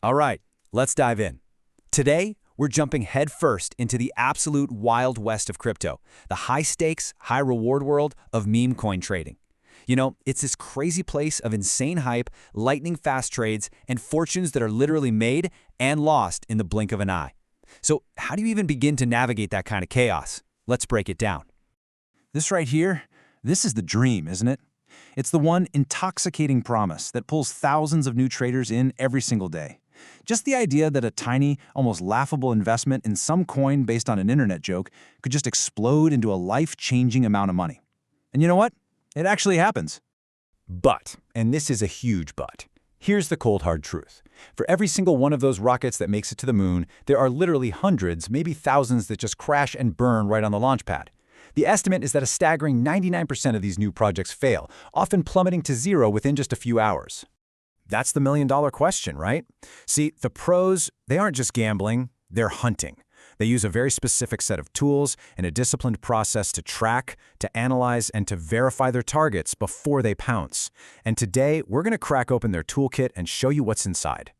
All right, let's dive in. Today, we're jumping headfirst into the absolute wild west of crypto, the high-stakes, high-reward world of meme coin trading. It's this crazy place of insane hype, lightning-fast trades, and fortunes that are literally made and lost in the blink of an eye. So how do you even begin to navigate that kind of chaos? Let's break it down. This right here, this is the dream, isn't it? It's the one intoxicating promise that pulls thousands of new traders in every single day. Just the idea that a tiny, almost laughable investment in some coin based on an internet joke could just explode into a life-changing amount of money. And you know what? It actually happens. But, and this is a huge but, here's the cold hard truth. For every single one of those rockets that makes it to the moon, there are literally hundreds, maybe thousands that just crash and burn right on the launch pad. The estimate is that a staggering 99% of these new projects fail, often plummeting to zero within just a few hours. That's the million-dollar question, right? See, the pros, they aren't just gambling, they're hunting. They use a very specific set of tools and a disciplined process to track, to analyze, and to verify their targets before they pounce. And today, we're going to crack open their toolkit and show you what's inside.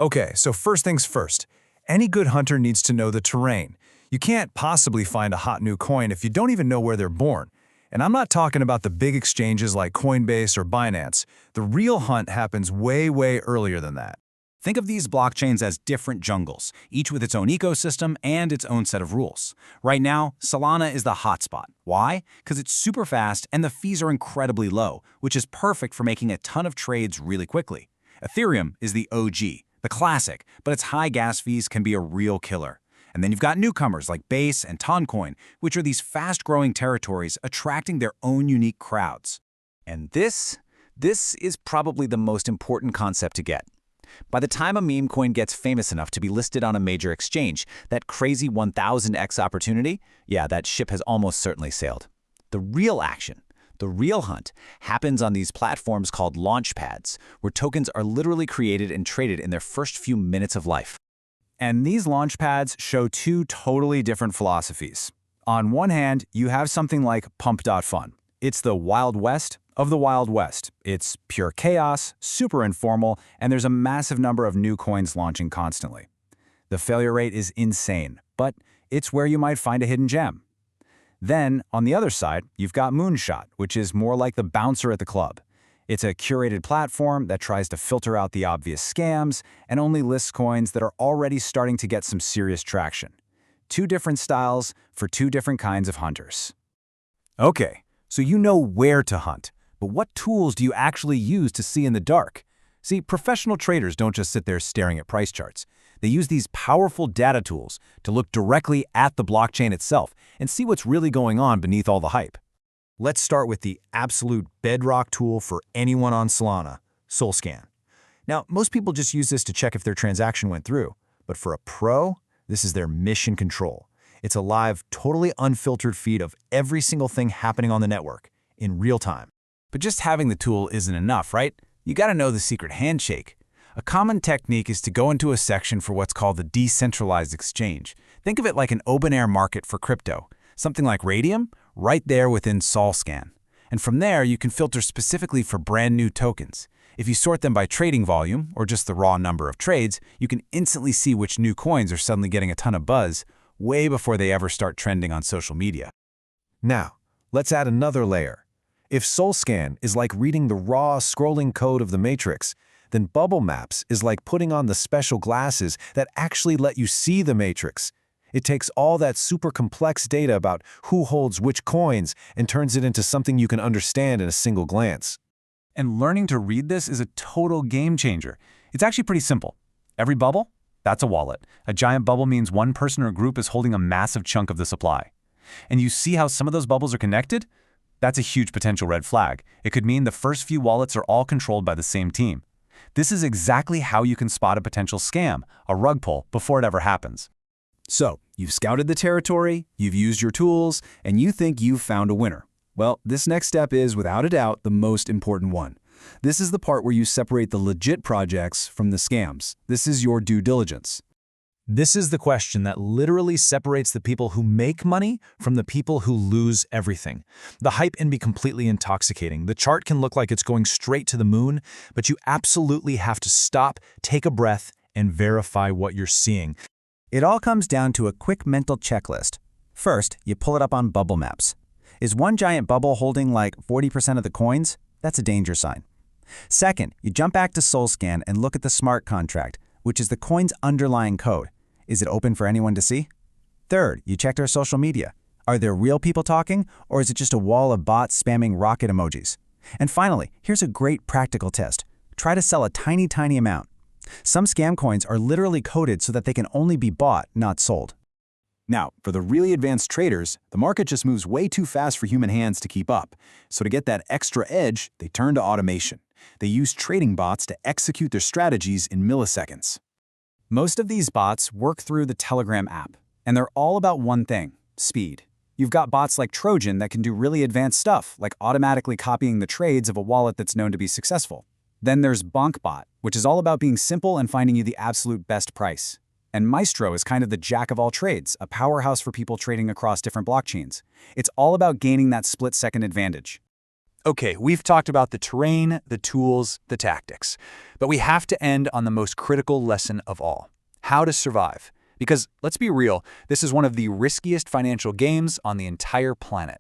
Okay, so first things first. Any good hunter needs to know the terrain. You can't possibly find a hot new coin if you don't even know where they're born. And I'm not talking about the big exchanges like Coinbase or Binance. The real hunt happens way earlier than that. Think of these blockchains as different jungles, each with its own ecosystem and its own set of rules. Right now, Solana is the hotspot. Why? Because it's super fast and the fees are incredibly low, which is perfect for making a ton of trades really quickly. Ethereum is the OG, the classic, but its high gas fees can be a real killer. And then you've got newcomers like Base and Toncoin, which are these fast-growing territories attracting their own unique crowds. And this is probably the most important concept to get. By the time a meme coin gets famous enough to be listed on a major exchange, that crazy 1000x opportunity, yeah, that ship has almost certainly sailed. The real action, the real hunt, happens on these platforms called launch pads, where tokens are literally created and traded in their first few minutes of life. And these launch pads show two totally different philosophies. On one hand, you have something like Pump.Fun. It's the Wild West of the Wild West. It's pure chaos, super informal, and there's a massive number of new coins launching constantly. The failure rate is insane, but it's where you might find a hidden gem. Then, on the other side, you've got Moonshot, which is more like the bouncer at the club. It's a curated platform that tries to filter out the obvious scams and only lists coins that are already starting to get some serious traction. Two different styles for two different kinds of hunters. Okay, so you know where to hunt, but what tools do you actually use to see in the dark? See, professional traders don't just sit there staring at price charts. They use these powerful data tools to look directly at the blockchain itself and see what's really going on beneath all the hype. Let's start with the absolute bedrock tool for anyone on Solana, SolScan. Now, most people just use this to check if their transaction went through, but for a pro, this is their mission control. It's a live, totally unfiltered feed of every single thing happening on the network in real time. But just having the tool isn't enough, right? You gotta know the secret handshake. A common technique is to go into a section for what's called the decentralized exchange. Think of it like an open-air market for crypto. Something like Radium, right there within SolScan. And from there, you can filter specifically for brand new tokens. If you sort them by trading volume, or just the raw number of trades, you can instantly see which new coins are suddenly getting a ton of buzz, way before they ever start trending on social media. Now, let's add another layer. If SolScan is like reading the raw, scrolling code of the Matrix, then Bubble Maps is like putting on the special glasses that actually let you see the Matrix. It takes all that super complex data about who holds which coins and turns it into something you can understand in a single glance. And learning to read this is a total game changer. It's actually pretty simple. Every bubble? That's a wallet. A giant bubble means one person or group is holding a massive chunk of the supply. And you see how some of those bubbles are connected? That's a huge potential red flag. It could mean the first few wallets are all controlled by the same team. This is exactly how you can spot a potential scam, a rug pull, before it ever happens. So, you've scouted the territory, you've used your tools, and you think you've found a winner. Well, this next step is, without a doubt, the most important one. This is the part where you separate the legit projects from the scams. This is your due diligence. This is the question that literally separates the people who make money from the people who lose everything. The hype can be completely intoxicating. The chart can look like it's going straight to the moon, but you absolutely have to stop, take a breath, and verify what you're seeing. It all comes down to a quick mental checklist. First, you pull it up on bubble maps. Is one giant bubble holding like 40% of the coins? That's a danger sign. Second, you jump back to SolScan and look at the smart contract, which is the coin's underlying code. Is it open for anyone to see? Third, you check their social media. Are there real people talking, or is it just a wall of bots spamming rocket emojis? And finally, here's a great practical test. Try to sell a tiny amount. Some scam coins are literally coded so that they can only be bought, not sold. Now, for the really advanced traders, the market just moves way too fast for human hands to keep up. So to get that extra edge, they turn to automation. They use trading bots to execute their strategies in milliseconds. Most of these bots work through the Telegram app, and they're all about one thing: speed. You've got bots like Trojan that can do really advanced stuff, like automatically copying the trades of a wallet that's known to be successful. Then there's BonkBot, which is all about being simple and finding you the absolute best price. And Maestro is kind of the jack of all trades, a powerhouse for people trading across different blockchains. It's all about gaining that split-second advantage. Okay, we've talked about the terrain, the tools, the tactics. But we have to end on the most critical lesson of all: how to survive. Because, let's be real, this is one of the riskiest financial games on the entire planet.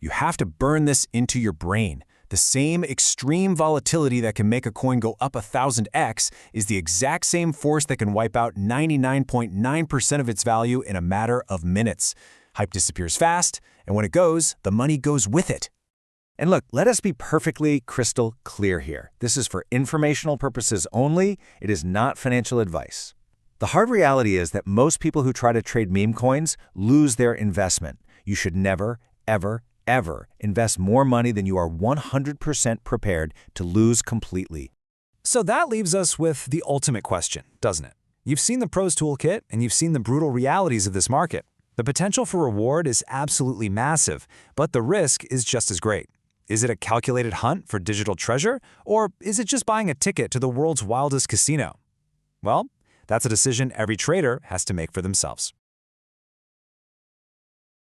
You have to burn this into your brain. The same extreme volatility that can make a coin go up 1000x is the exact same force that can wipe out 99.9% of its value in a matter of minutes. Hype disappears fast, and when it goes, the money goes with it. And look, let us be perfectly crystal clear here. This is for informational purposes only. It is not financial advice. The hard reality is that most people who try to trade meme coins lose their investment. You should never, ever invest more money than you are 100% prepared to lose completely. So that leaves us with the ultimate question, doesn't it? You've seen the pros toolkit, and you've seen the brutal realities of this market. The potential for reward is absolutely massive, but the risk is just as great. Is it a calculated hunt for digital treasure, or is it just buying a ticket to the world's wildest casino? Well, that's a decision every trader has to make for themselves.